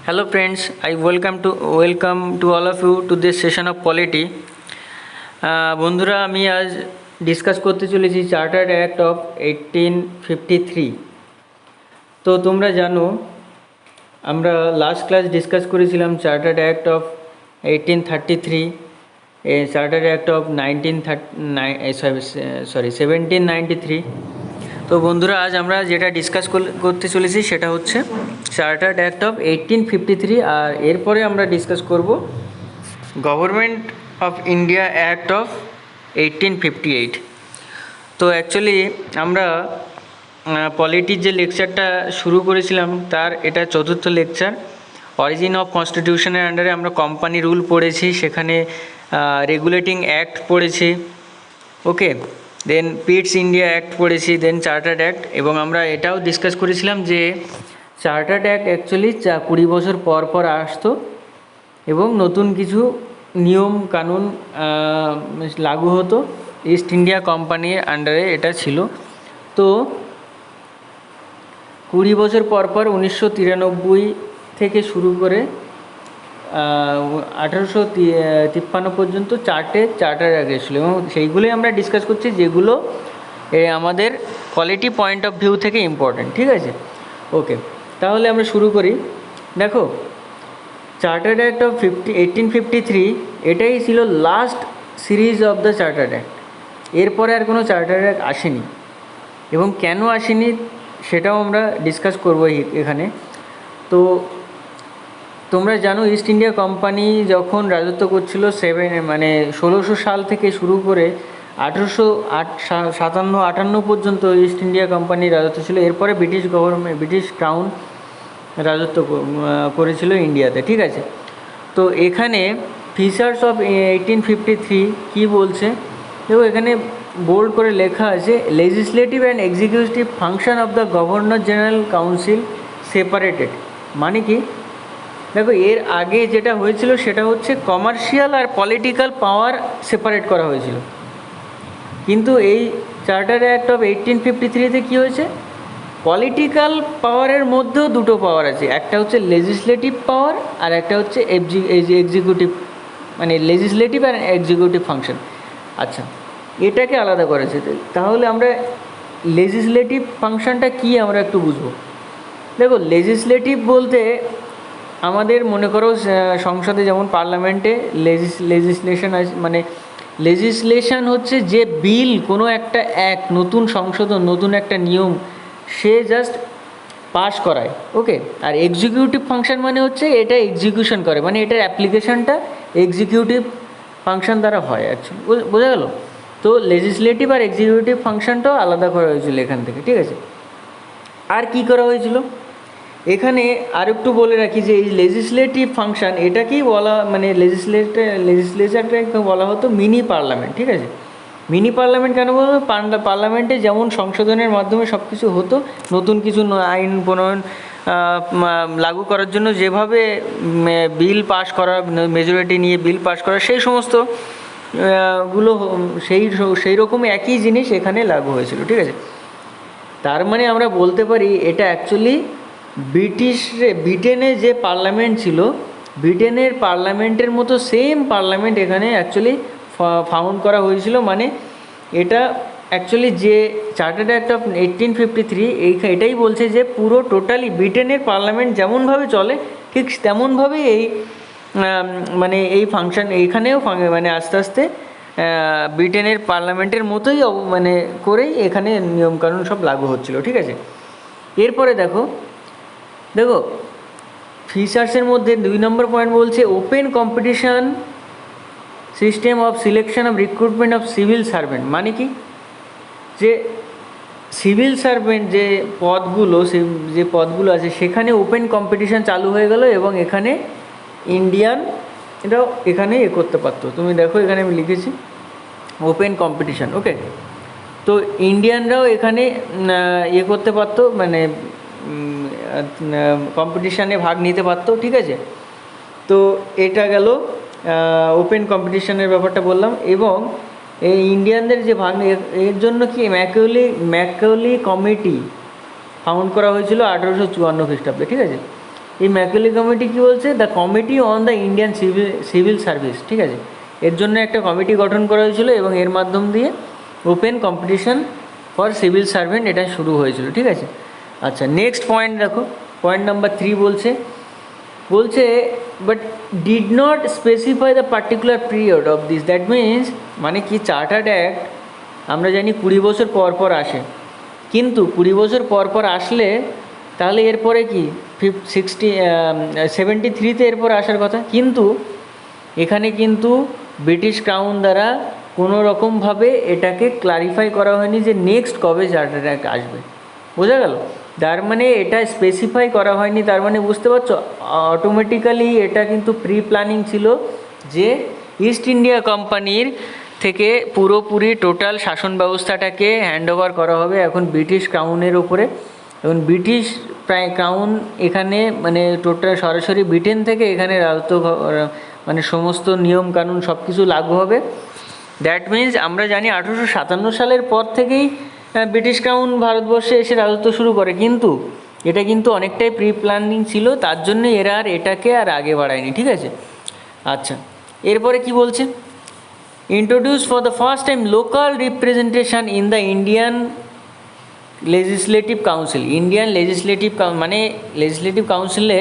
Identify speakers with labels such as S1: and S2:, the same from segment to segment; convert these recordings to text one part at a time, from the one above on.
S1: Hello friends, I welcome to all of you to this session of polity. বন্ধুরা আমি আজ discuss করতে চলেছি চার্টার্ড অ্যাক্ট অফ 1853। তো তোমরা জানো আমরা লাস্ট ক্লাস ডিসকাস করেছিলাম chartered act of 1833, chartered act of 1793। তো বন্ধুরা আজ আমরা যেটা ডিসকাস করতে চলেছি সেটা হচ্ছে চার্টার্ড অ্যাক্ট অফ 1853, আর এরপরে আমরা ডিসকাস করব government of India act of 1858। তো অ্যাকচুয়ালি আমরা পলিটির যে লেকচারটা শুরু করেছিলাম তার এটা চতুর্থ লেকচার। অরিজিন অফ কনস্টিটিউশনের আন্ডারে আমরা কোম্পানি রুল পড়েছি, সেখানে রেগুলেটিং অ্যাক্ট পড়েছি, ওকে, দেন পিটস ইন্ডিয়া অ্যাক্ট পড়েছি, দেন চার্টার্ড অ্যাক্ট। এবং আমরা এটাও ডিসকাস করেছিলাম যে চার্টার্ড অ্যাক্ট অ্যাকচুয়ালি 20 বছর পর পর আসতো এবং নতুন কিছু নিয়ম কানুন লাগু হতো। ইস্ট ইন্ডিয়া কোম্পানির আন্ডারে এটা ছিল। তো 20 বছর পর পর 1993 থেকে শুরু করে 1853 পর্যন্ত চার্টার অ্যাক্ট এসেছিলো এবং সেইগুলোই আমরা ডিসকাস করছি, যেগুলো আমাদের কোয়ালিটি পয়েন্ট অফ ভিউ থেকে ইম্পর্ট্যান্ট। ঠিক আছে, ওকে, তাহলে আমরা শুরু করি। দেখো, চার্টার্ড অ্যাক্ট অফ 1853 এটাই ছিল last series of the chartered act. এরপরে আর কোনো চার্টার্ড অ্যাক্ট আসেনি, এবং কেন আসেনি সেটাও আমরা ডিসকাস করবো এখানে। তো তোমরা জানো ইস্ট ইন্ডিয়া কোম্পানি যখন রাজত্ব করছিল 1600 সাল থেকে শুরু করে 1857-58 পর্যন্ত ইস্ট ইন্ডিয়া কোম্পানির রাজত্ব ছিল। এরপরে ব্রিটিশ ক্রাউন রাজত্ব করেছিল ইন্ডিয়াতে। ঠিক আছে, তো এখানে ফিচার্স অফ 1853 কী বলছে দেখো, এখানে বোল্ড করে লেখা আছে, legislative and executive function of the governor general council separated. মানে কি, দেখো এর আগে যেটা হয়েছিল সেটা হচ্ছে কমার্শিয়াল আর পলিটিক্যাল পাওয়ার সেপারেট করা হয়েছিল, কিন্তু এই চার্টার অ্যাক্ট অফ 1853-তে কী হয়েছে, পলিটিক্যাল পাওয়ারের মধ্যেও দুটো পাওয়ার আছে, একটা হচ্ছে লেজিসলেটিভ পাওয়ার আর একটা হচ্ছে এক্সিকিউটিভ, মানে লেজিসলেটিভ আর এক্সিকিউটিভ ফাংশন। আচ্ছা, এটাকে আলাদা করেছে। তাহলে আমরা লেজিসলেটিভ ফাংশনটা কী আমরা একটু বুঝবো। দেখো, লেজিসলেটিভ বলতে আমাদের মনে করো সংসদে যেমন পার্লামেন্টে লেজিসলেশন আছে, মানে লেজিসলেশন হচ্ছে যে বিল, কোনো একটা অ্যাক্ট, নতুন সংশোধন, নতুন একটা নিয়ম সে জাস্ট পাস করায়, ওকে। আর এক্সিকিউটিভ ফাংশন মানে হচ্ছে এটা এক্সিকিউশন করে, মানে এটার অ্যাপ্লিকেশনটা এক্সিকিউটিভ ফাংশন দ্বারা হয়। অ্যাকচুয়ালি বোঝা গেল? তো লেজিসলেটিভ আর এক্সিকিউটিভ ফাংশনটাও আলাদা করা হয়েছিল এখান থেকে। ঠিক আছে, আর কি করা হয়েছিল এখানে আর একটু বলে রাখি যে এই লেজিসলেটিভ ফাংশন এটাকেই বলা, মানে লেজিসলেচারটাকে বলা হতো মিনি পার্লামেন্ট। ঠিক আছে, মিনি পার্লামেন্ট কেন বলতো, পার্লামেন্টে যেমন সংশোধনের মাধ্যমে সব কিছু হতো, নতুন কিছু আইন প্রণয়ন লাগু করার জন্য যেভাবে বিল পাস করা, মেজরিটি নিয়ে বিল পাস করা, সেই সমস্ত গুলো সেই রকম একই জিনিস এখানে লাগু হয়েছিল। ঠিক আছে, তার মানে আমরা বলতে পারি এটা অ্যাকচুয়ালি ব্রিটেনে যে পার্লামেন্ট ছিল, ব্রিটেনের পার্লামেন্টের মতো সেম পার্লামেন্ট এখানে অ্যাকচুয়ালি ফাউন্ড করা হয়েছিল। মানে এটা অ্যাকচুয়ালি যে চার্টার্ড অ্যাক্ট অফ 1853 এটাই বলছে যে পুরো টোটালি ব্রিটেনের পার্লামেন্ট যেমনভাবে চলে ঠিক তেমনভাবেই এই মানে এই ফাংশন এইখানেও মানে আস্তে আস্তে ব্রিটেনের পার্লামেন্টের মতোই মানে করেই এখানে নিয়মকানুন সব লাগু হচ্ছিল। ঠিক আছে, এরপরে দেখো ফিচার্সের মধ্যে 2 নম্বর পয়েন্ট বলছে open competition system of selection of recruitment of civil servant. মানে কি, যে সিভিল সার্ভেন্ট যে পদগুলো আছে সেখানে ওপেন কম্পিটিশান চালু হয়ে গেল এবং এখানে এটাও এখানে করতে পারতো। তুমি দেখো এখানে আমি লিখেছি ওপেন কম্পিটিশান, ওকে। তো ইন্ডিয়ানরাও এখানে করতে পারতো, মানে কম্পিটিশানে ভাগ নিতে পারতো। ঠিক আছে, তো এটা গেল ওপেন কম্পিটিশানের ব্যাপারটা বললাম। এবং এই ইন্ডিয়ানদের যে ভাগ, এর জন্য কি ম্যাকলি কমিটি ফাউন্ড করা হয়েছিল 1854 খ্রিস্টাব্দে। ঠিক আছে, এই ম্যাকলি কমিটি কী বলছে, the committee on the Indian civil service, ঠিক আছে, এর জন্য একটা কমিটি গঠন করা হয়েছিল এবং এর মাধ্যম দিয়ে open competition for civil servant এটা শুরু হয়েছিল, ঠিক আছে। আচ্ছা, নেক্সট পয়েন্ট দেখো, পয়েন্ট নাম্বার 3 বলছে but did not specify the particular period of this, that means মানে কি, চার্টার্ড অ্যাক্ট আমরা জানি 20 বছর পর পর আসে, কিন্তু 20 বছর পর পর আসলে তাহলে এরপরে কি 73তে এরপর আসার কথা, কিন্তু এখানে কিন্তু ব্রিটিশ ক্রাউন দ্বারা কোনো রকমভাবে এটাকে ক্লারিফাই করা হয়নি যে নেক্সট কবে চার্টার্ড অ্যাক্ট আসবে, বোঝা গেল। তার মানে এটা স্পেসিফাই করা হয়নি, তার মানে বুঝতে পারছো অটোমেটিক্যালি এটা কিন্তু প্রি প্ল্যানিং ছিল যে ইস্ট ইন্ডিয়া কোম্পানির থেকে পুরোপুরি টোটাল শাসন ব্যবস্থাটাকে হ্যান্ড ওভার করা হবে এখন ব্রিটিশ ক্রাউনের উপরে। এবং ব্রিটিশ ক্রাউন এখানে মানে টোটাল সরাসরি ব্রিটেন থেকে এখানে রাজত্ব মানে সমস্ত নিয়মকানুন সব কিছু লাগু হবে। দ্যাট মিনস আমরা জানি 1857 সালের পর থেকেই ব্রিটিশ ক্রাউন ভারতবর্ষে এসে রাজত্ব শুরু করে, কিন্তু এটা কিন্তু অনেকটাই প্রি প্ল্যানিং ছিল, তার জন্য এরা আর এটাকে আর আগে বাড়ায়নি, ঠিক আছে। আচ্ছা, এরপরে কি বলছে, introduced for the first time local representation in the Indian legislative council, Indian legislative মানে লেজিসলেটিভ কাউন্সিলে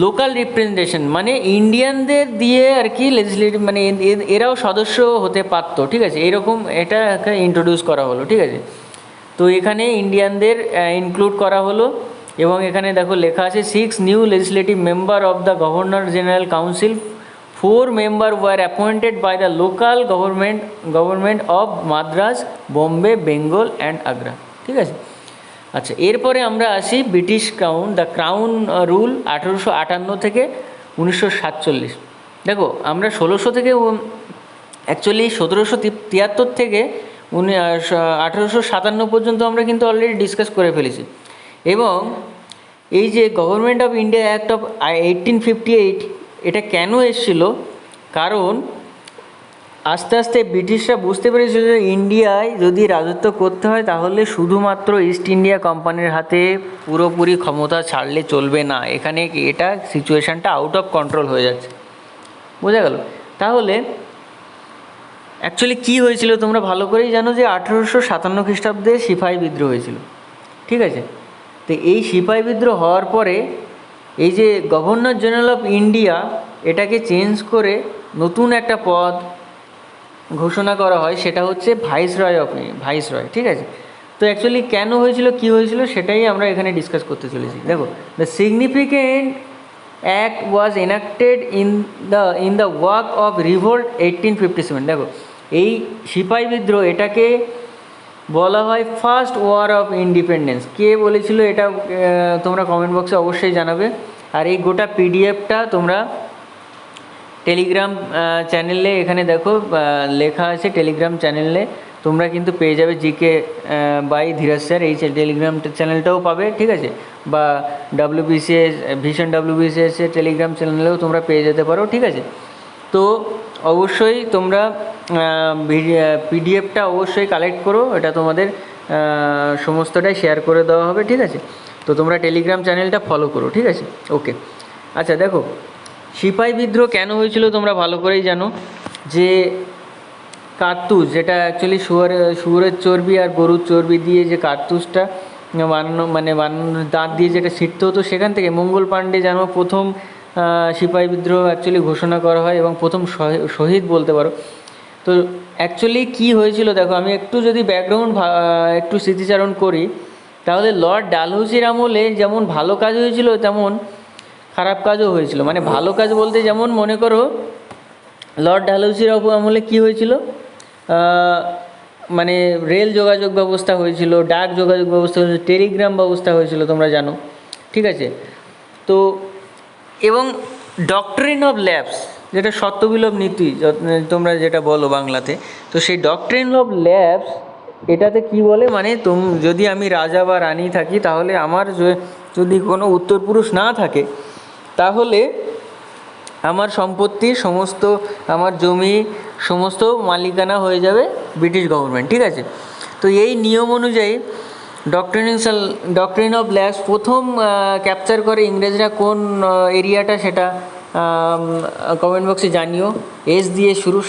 S1: লোকাল রিপ্রেজেন্টেশন মানে ইন্ডিয়ানদের দিয়ে আর কি লেজিসলেটিভ মানে এরাও সদস্য হতে পারত, ঠিক আছে, এরকম এটা ইন্ট্রোডিউস করা হলো, ঠিক আছে। তো এখানে ইন্ডিয়ানদের ইনক্লুড করা হলো এবং এখানে দেখো লেখা আছে 6 new legislative member of the governor general council, 4 member were appointed by the local government of Madras, Bombay, Bengal and Agra, ঠিক আছে। আচ্ছা, এরপরে আমরা আসি British crown, the crown rule 1858 থেকে 1947। দেখো আমরা 1600 থেকে অ্যাকচুয়ালি 1773 থেকে 1857 পর্যন্ত আমরা কিন্তু অলরেডি ডিসকাস করে ফেলেছি। এবং এই যে government of India act of 1858 এটা কেন এসেছিল, কারণ আস্তে আস্তে ব্রিটিশরা বুঝতে পেরেছিল যে ইন্ডিয়ায় যদি রাজত্ব করতে হয় তাহলে শুধুমাত্র ইস্ট ইন্ডিয়া কোম্পানির হাতে পুরোপুরি ক্ষমতা ছাড়লে চলবে না, এখানে এটা সিচুয়েশানটা আউট অফ কন্ট্রোল হয়ে যাচ্ছে, বোঝা গেল। তাহলে অ্যাকচুয়ালি কী হয়েছিল তোমরা ভালো করেই জানো যে 1857 খ্রিস্টাব্দে সিপাহি বিদ্রোহ হয়েছিল, ঠিক আছে। তো এই সিপাহি বিদ্রোহ হওয়ার পরে এই যে গভর্নর জেনারেল অফ ইন্ডিয়া এটাকে চেঞ্জ করে নতুন একটা পদ ঘোষণা করা হয়, সেটা হচ্ছে ভাইসরয়, ঠিক আছে। তো অ্যাকচুয়ালি কেন হয়েছিল, কী হয়েছিল সেটাই আমরা এখানে ডিসকাস করতে চলেছি। দেখো, the significant act was enacted in the wake of revolt 1857। দেখো, এই সিপাহি বিদ্রোহ এটাকে বলা হয় ফার্স্ট ওয়ার অফ ইন্ডিপেন্ডেন্স। কে বলেছিল এটা তোমরা কমেন্ট বক্সে অবশ্যই জানাবে। আর এই গোটা পিডিএফটা তোমরা টেলিগ্রাম চ্যানেলে এখানে দেখো লেখা আছে, টেলিগ্রাম চ্যানেলে তোমরা কিন্তু পেয়ে যাবে, জিকে বাই ধীরাজ স্যার, এই টেলিগ্রাম চ্যানেলটাও পাবে, ঠিক আছে, বা WBCS ভিশন WBCS এর টেলিগ্রাম চ্যানেলেও তোমরা পেয়ে যেতে পারো, ঠিক আছে। তো অবশ্যই তোমরা পিডিএফটা অবশ্যই কালেক্ট করো, এটা তোমাদের সমস্তটাই শেয়ার করে দেওয়া হবে, ঠিক আছে। তো তোমরা টেলিগ্রাম চ্যানেলটা ফলো করো, ঠিক আছে, ওকে। আচ্ছা দেখো, সিপাহি বিদ্রোহ কেন হয়েছিল তোমরা ভালো করেই জানো, যে কার্তুজ, যেটা অ্যাকচুয়ালি শুয়োরের চর্বি আর গরুর চর্বি দিয়ে যে কার্তুজটা বানানো দাঁত দিয়ে যেটা ছিটতে হতো, সেখান থেকে মঙ্গল পাণ্ডে যেন প্রথম সিপাহি বিদ্রোহ অ্যাকচুয়ালি ঘোষণা করা হয় এবং প্রথম শহীদ বলতে পারো। তো অ্যাকচুয়ালি কী হয়েছিল দেখো, আমি একটু যদি ব্যাকগ্রাউন্ড একটু স্মৃতিচারণ করি, তাহলে লর্ড ডালহৌসির আমলে যেমন ভালো কাজ হয়েছিল তেমন খারাপ কাজও হয়েছিল। মানে ভালো কাজ বলতে যেমন মনে করো লর্ড ডালহৌসির আমলে কী হয়েছিল, মানে রেল যোগাযোগ ব্যবস্থা হয়েছিল, ডাক যোগাযোগ ব্যবস্থা হয়েছিল, টেলিগ্রাম ব্যবস্থা হয়েছিল তোমরা জানো, ঠিক আছে। তো এবং ডক্ট্রিন অফ ল্যাপস, যেটা সত্যবিলোপ নীতি তোমরা যেটা বলো বাংলাতে, তো সেই ডক্ট্রিন অফ ল্যাপস এটাতে কি বলে, মানে যদি আমি রাজা বা রানী থাকি তাহলে আমার যদি কোনো উত্তরপুরুষ না থাকে তাহলে আমার সম্পত্তি সমস্ত, আমার জমি সমস্ত মালিকানা হয়ে যাবে ব্রিটিশ গভর্নমেন্ট, ঠিক আছে। তো এই নিয়ম অনুযায়ী ডক্ট্রিন অফ ল্যাক্স প্রথম ক্যাপচার করে ইংরেজরা কোন এরিয়াটা, সেটা কমেন্ট বক্সে জানিও। এস দিয়ে শুরু,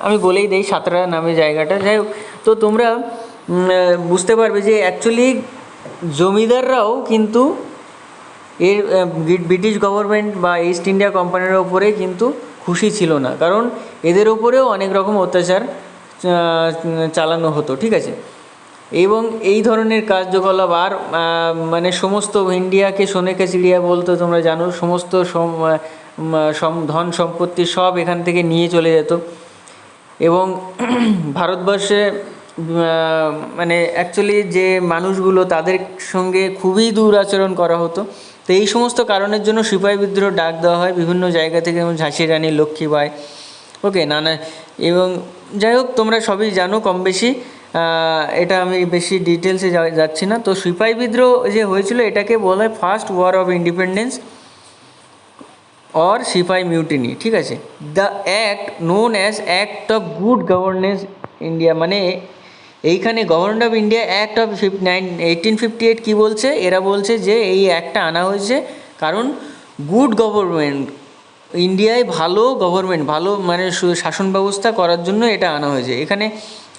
S1: আমি বলেই দেই সাতরা নামে জায়গাটা। যাই হোক, তো তোমরা বুঝতে পারবে যে অ্যাকচুয়ালি জমিদাররাও কিন্তু এর ব্রিটিশ গভর্নমেন্ট বা ইস্ট ইন্ডিয়া কোম্পানির ওপরে কিন্তু খুশি ছিল না, কারণ এদের ওপরেও অনেক রকম অত্যাচার চালানো হতো, ঠিক আছে। এবং এই ধরনের কার্যকলাপ আর মানে সমস্ত ইন্ডিয়াকে সোনেকে চিড়িয়া বলতো, তোমরা জানো, সমস্ত ধন সম্পত্তি সব এখান থেকে নিয়ে চলে যেত। এবং ভারতবর্ষে মানে অ্যাকচুয়ালি যে মানুষগুলো, তাদের সঙ্গে খুবই দুরাচরণ করা হতো। তো এই সমস্ত কারণের জন্য সিপাহী বিদ্রোহ ডাক দেওয়া হয় বিভিন্ন জায়গা থেকে, যেমন ঝাঁসি রানী লক্ষ্মীবাই, ওকে, নানা। এবং যাই হোক, তোমরা সবই জানো কম বেশি, এটা আমি বেশি ডিটেলসে যাচ্ছি না। তো সিপাহী বিদ্রোহ যে হয়েছিল, এটাকে বলা হয় first war of independence or সিপাহি মিউটিনি, ঠিক আছে। The act known as act of good governance India, মানে এইখানে government of India act of 1858 কী বলছে, এরা বলছে যে এই অ্যাক্টটা আনা হয়েছে কারণ গুড গভর্নমেন্ট, ইন্ডিয়ায় ভালো গভর্নমেন্ট, ভালো মানে শাসন ব্যবস্থা করার জন্য এটা আনা হয়েছে। এখানে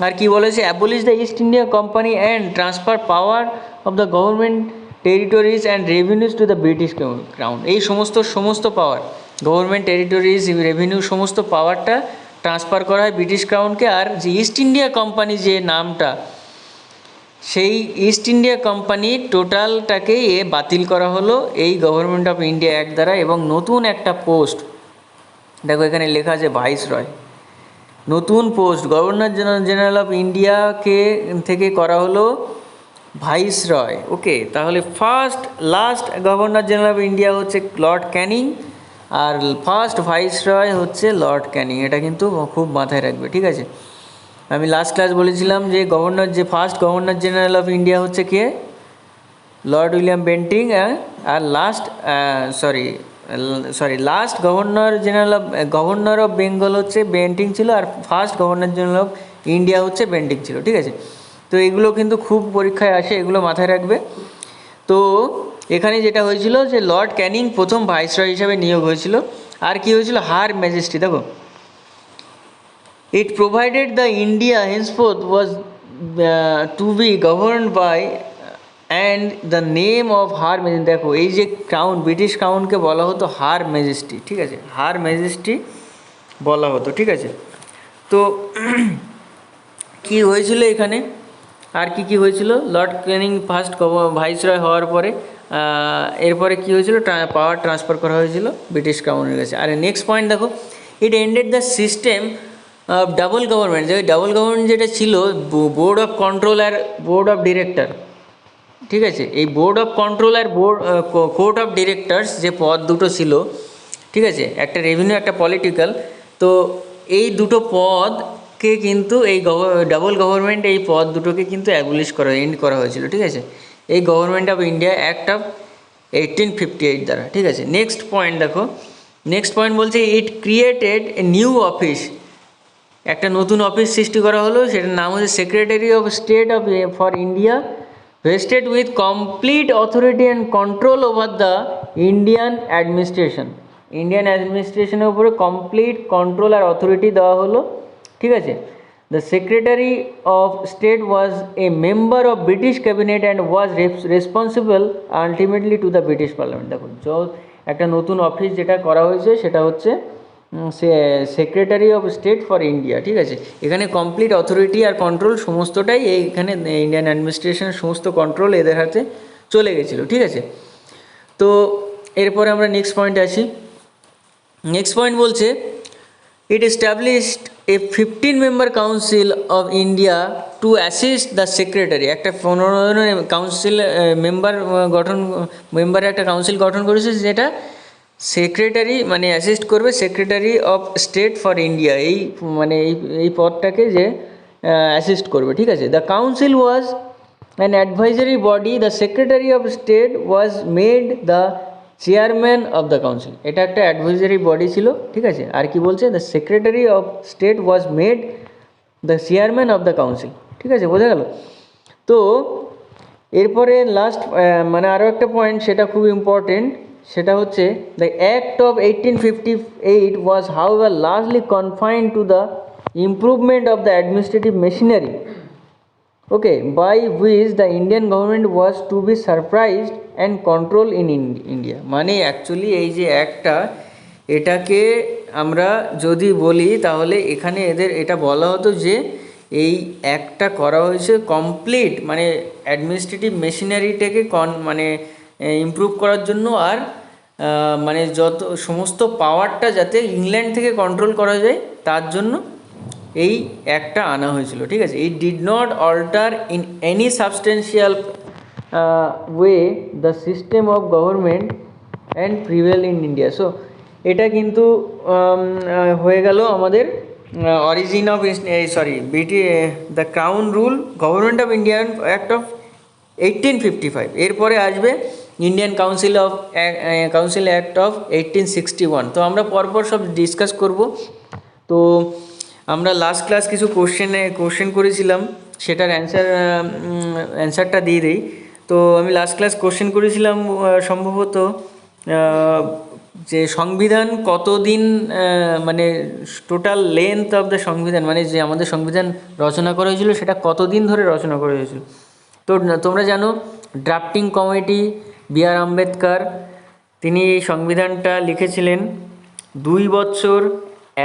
S1: আর কি বলেছে, abolish the east India company and transfer power of the government territories and revenues to the British crown. এই সমস্ত পাওয়ার, গভর্নমেন্ট টেরিটরিজ, রেভিনিউ, সমস্ত পাওয়ারটা ট্রান্সফার করা হয় ব্রিটিশ ক্রাউনকে। আর যে ইস্ট ইন্ডিয়া কোম্পানি যে নামটা, সেই ইস্ট ইন্ডিয়া কোম্পানি টোটালটাকে বাতিল করা হলো এই গভর্নমেন্ট অফ ইন্ডিয়া অ্যাক্ট দ্বারা। এবং নতুন একটা পোস্ট, দেখো এখানে লেখা আছে ভাইসরয়, নতুন পোস্ট গভর্নর জেনারেল অফ ইন্ডিয়াকে থেকে করা হলো ভাইসরয়, ওকে। তাহলে last governor general of India হচ্ছে লর্ড ক্যানিং, আর ফার্স্ট ভাইসরয় হচ্ছে লর্ড ক্যানিং। এটা কিন্তু খুব মাথায় রাখবে, ঠিক আছে। আমি লাস্ট ক্লাস বলেছিলাম যে first governor general of India হচ্ছে কে, লর্ড উইলিয়াম বেন্টিং, আর লাস্ট গভর্নর অফ বেঙ্গল হচ্ছে বেন্টিং ছিল, আর first governor general of India হচ্ছে বেন্টিং ছিল, ঠিক আছে। তো এগুলো কিন্তু খুব পরীক্ষায় আসে, এগুলো মাথায় রাখবে। তো এখানে যেটা হয়েছিল যে লর্ড ক্যানিং প্রথম ভাইসরয় হিসাবে নিয়োগ হয়েছিল। আর কি হয়েছিল, হার ম্যাজেস্টি, দেখো, it provided the India henceforth was to be governed by and the name of Her Majesty, দেখো এই যে ক্রাউন, ব্রিটিশ ক্রাউনকে বলা হতো হার ম্যাজেস্টি, ঠিক আছে, হার ম্যাজেস্টি বলা হতো, ঠিক আছে। তো কি হয়েছিল এখানে, আর কি হয়েছিল, লর্ড ক্যানিং ফার্স্ট ভাইসরয় হওয়ার পরে এরপরে কি হয়েছিল, পাওয়ার ট্রান্সফার করা হয়েছিল ব্রিটিশ ক্রাউনের কাছে। আর নেক্সট পয়েন্ট দেখো, it ended the system double government, যে ডাবল গভর্নমেন্ট যেটা ছিল, বোর্ড অফ কন্ট্রোল আর বোর্ড অফ ডিরেক্টর, ঠিক আছে। এই বোর্ড অফ কন্ট্রোল আর কোর্ট অফ ডিরেক্টরস যে পদ দুটো ছিল, ঠিক আছে, একটা রেভিনিউ একটা পলিটিক্যাল, তো এই দুটো পদকে কিন্তু এই ডাবল গভর্নমেন্ট, এই পদ দুটোকে কিন্তু অ্যাবলিশ এন্ড করা হয়েছিল, ঠিক আছে, এই government of India act of 1858 দ্বারা, ঠিক আছে। নেক্সট পয়েন্ট দেখো, নেক্সট পয়েন্ট বলছে it created a new office, একটা নতুন অফিস সৃষ্টি করা হলো, সেটার নাম হচ্ছে secretary of state for India, vested with complete authority and control over the Indian administration. Indian অ্যাডমিনিস্ট্রেশনের উপরে কমপ্লিট কন্ট্রোল আর অথরিটি দেওয়া হলো, ঠিক আছে। The secretary of state was a member of British cabinet and was responsible ultimately to the British parliament. দেখুন, একটা নতুন অফিস যেটা করা হয়েছে সেটা হচ্ছে secretary of state for India, ঠিক আছে। এখানে কমপ্লিট অথরিটি আর কন্ট্রোল সমস্তটাই এইখানে ইন্ডিয়ান অ্যাডমিনিস্ট্রেশনের সমস্ত কন্ট্রোল এদের হাতে চলে গেছিলো, ঠিক আছে। তো এরপরে আমরা নেক্সট পয়েন্টে আসি। নেক্সট পয়েন্ট বলছে it established a 15 member council of India to assist the secretary. একটা 15 জনের কাউন্সিল মেম্বারের একটা কাউন্সিল গঠন করেছে, যেটা সেক্রেটারি মানে অ্যাসিস্ট করবে secretary of state for India, এই মানে এই পদটাকে যে অ্যাসিস্ট করবে, ঠিক আছে। The council was an advisory body, the secretary of state was made the chairman of the council. এটা একটা অ্যাডভাইজারি বডি ছিল, ঠিক আছে। আর কি বলছে, the secretary of state was made the chairman of the council, ঠিক আছে, বোঝা গেল। তো এরপরে লাস্ট মানে আরও একটা পয়েন্ট, সেটা খুব ইম্পর্টেন্ট, সেটা হচ্ছে the act of 1858 was however largely confined to the improvement of the administrative machinery, okay, by which the Indian government was to be surprised and control in India. মানে actually এই যে অ্যাক্টটা, এটাকে আমরা যদি বলি তাহলে এখানে এদের এটা বলা হতো যে এই অ্যাক্টটা করা হয়েছে কমপ্লিট মানে অ্যাডমিনিস্ট্রেটিভ মেশিনারিটাকে মানে ইমপ্রুভ করার জন্য, আর মানে যত সমস্ত পাওয়ারটা যাতে ইংল্যান্ড থেকে কন্ট্রোল করা যায় তার জন্য এই অ্যাক্টটা আনা হয়েছিল, ঠিক আছে। It did not alter in any substantial way the system of government and prevail in India. So এটা কিন্তু হয়ে গেল আমাদের origin of the crown rule government of Indian act of 1855। এরপরে আসবে ইন্ডিয়ান কাউন্সিল অ্যাক্ট অফ 1861। তো আমরা পরপর সব ডিসকাস করব। তো আমরা লাস্ট ক্লাস কিছু কোশ্চেন করেছিলাম, সেটার অ্যান্সারটা দিয়ে দিই। তো আমি লাস্ট ক্লাস কোশ্চেন করেছিলাম সম্ভবত যে সংবিধান কতদিন, মানে টোটাল লেন্থ অফ দ্য সংবিধান, মানে যে আমাদের সংবিধান রচনা করা হয়েছিল সেটা কতদিন ধরে রচনা করা হয়েছিল। তো তোমরা জানো ড্রাফটিং কমিটি বি.আর. আম্বেদকর, তিনি এই সংবিধানটা লিখেছিলেন 2 বছর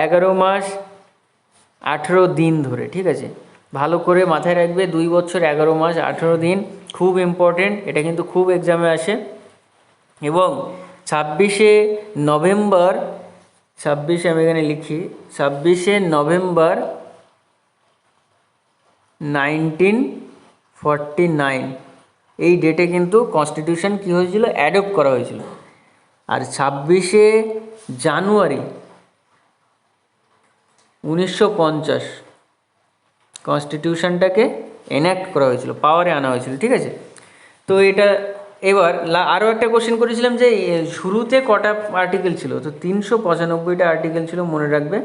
S1: 11 মাস 18 দিন ধরে, ঠিক আছে। ভালো করে মাথায় রাখবে, 2 বছর 11 মাস 18 দিন, খুব ইম্পর্টেন্ট, এটা কিন্তু খুব এক্সামে আসে। এবং 26শে নভেম্বর, আমি এখানে লিখি 26শে নভেম্বর 1949 এই ডেটে কিন্তু কনস্টিটিউশন কী হয়েছিল, অ্যাডপ্ট করা হয়েছিল। আর 26শে জানুয়ারি 1950 কনস্টিটিউশনটাকে এনাক্ট করা হয়েছিল, পাওয়ারে আনা হয়েছিল, ঠিক আছে। তো এটা এবার আরও একটা কোশ্চেন করেছিলাম যে শুরুতে কটা আর্টিকেল ছিল, তো 395টা আর্টিকেল ছিল, মনে রাখবে।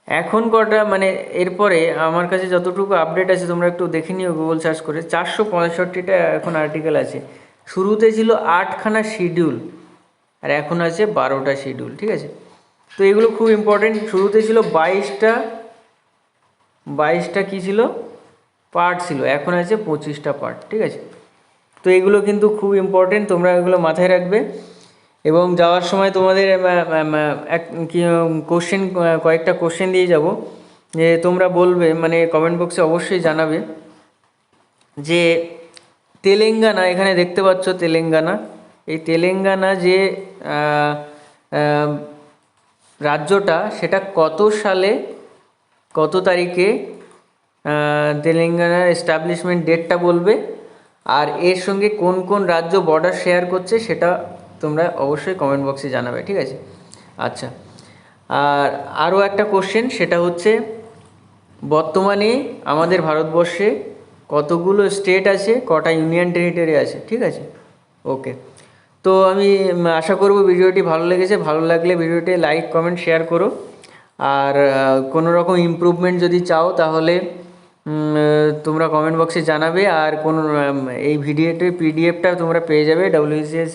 S1: এখন কটা, মানে এরপরে আমার কাছে যতটুকু আপডেট আছে তোমরা একটু দেখে নিও গুগল সার্চ করে, 465টা এখন আর্টিকেল আছে। শুরুতে ছিল 8খানা শিডিউল, আর এখন আছে 12টা শিডিউল, ঠিক আছে। তো এগুলো খুব ইম্পর্টেন্ট। শুরুতে ছিল 22টা কী ছিল, পার্ট ছিল, এখন আছে 25টা পার্ট, ঠিক আছে। তো এগুলো কিন্তু খুব ইম্পর্টেন্ট, তোমরা এগুলো মাথায় রাখবে। এবং যাওয়ার সময় তোমাদের কয়েকটা কোশ্চেন দিয়ে যাব, যে তোমরা বলবে, মানে কমেন্ট বক্সে অবশ্যই জানাবে যে তেলেঙ্গানা, এখানে দেখতে পাচ্ছ তেলেঙ্গানা, এই তেলেঙ্গানা যে রাজ্যটা, সেটা কত সালে কত তারিখে তেলেঙ্গানার এস্টাবলিশমেন্ট ডেটটা বলবে, আর এর সঙ্গে কোন কোন রাজ্য বর্ডার শেয়ার করছে সেটা তোমরা অবশ্যই কমেন্ট বক্সে জানাবে, ঠিক আছে। আচ্ছা, আর আরও একটা কোশ্চেন, সেটা হচ্ছে বর্তমানে আমাদের ভারতবর্ষে কতগুলো স্টেট আছে, কটা ইউনিয়ন টেরিটরি আছে, ঠিক আছে। ওকে, তো আমি আশা করব ভিডিওটি ভালো লেগেছে। ভালো লাগলে ভিডিওটি লাইক, কমেন্ট, শেয়ার করো। আর কোনো রকম ইমপ্রুভমেন্ট যদি চাও তাহলে তোমরা কমেন্ট বক্সে জানাবে। আর কোনো এই ভিডিওটির পিডিএফটা তোমরা পেয়ে যাবে WCS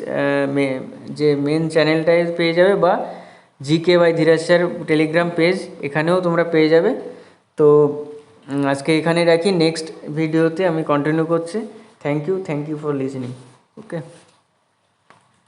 S1: যে মেন চ্যানেলটায় পেয়ে যাবে, বা GK by Dhiraj sir Telegram page, এখানেও তোমরা পেয়ে যাবে। তো আজকে এখানে রাখি, নেক্সট ভিডিওতে আমি কন্টিনিউ করছি। Thank you for listening. Okay.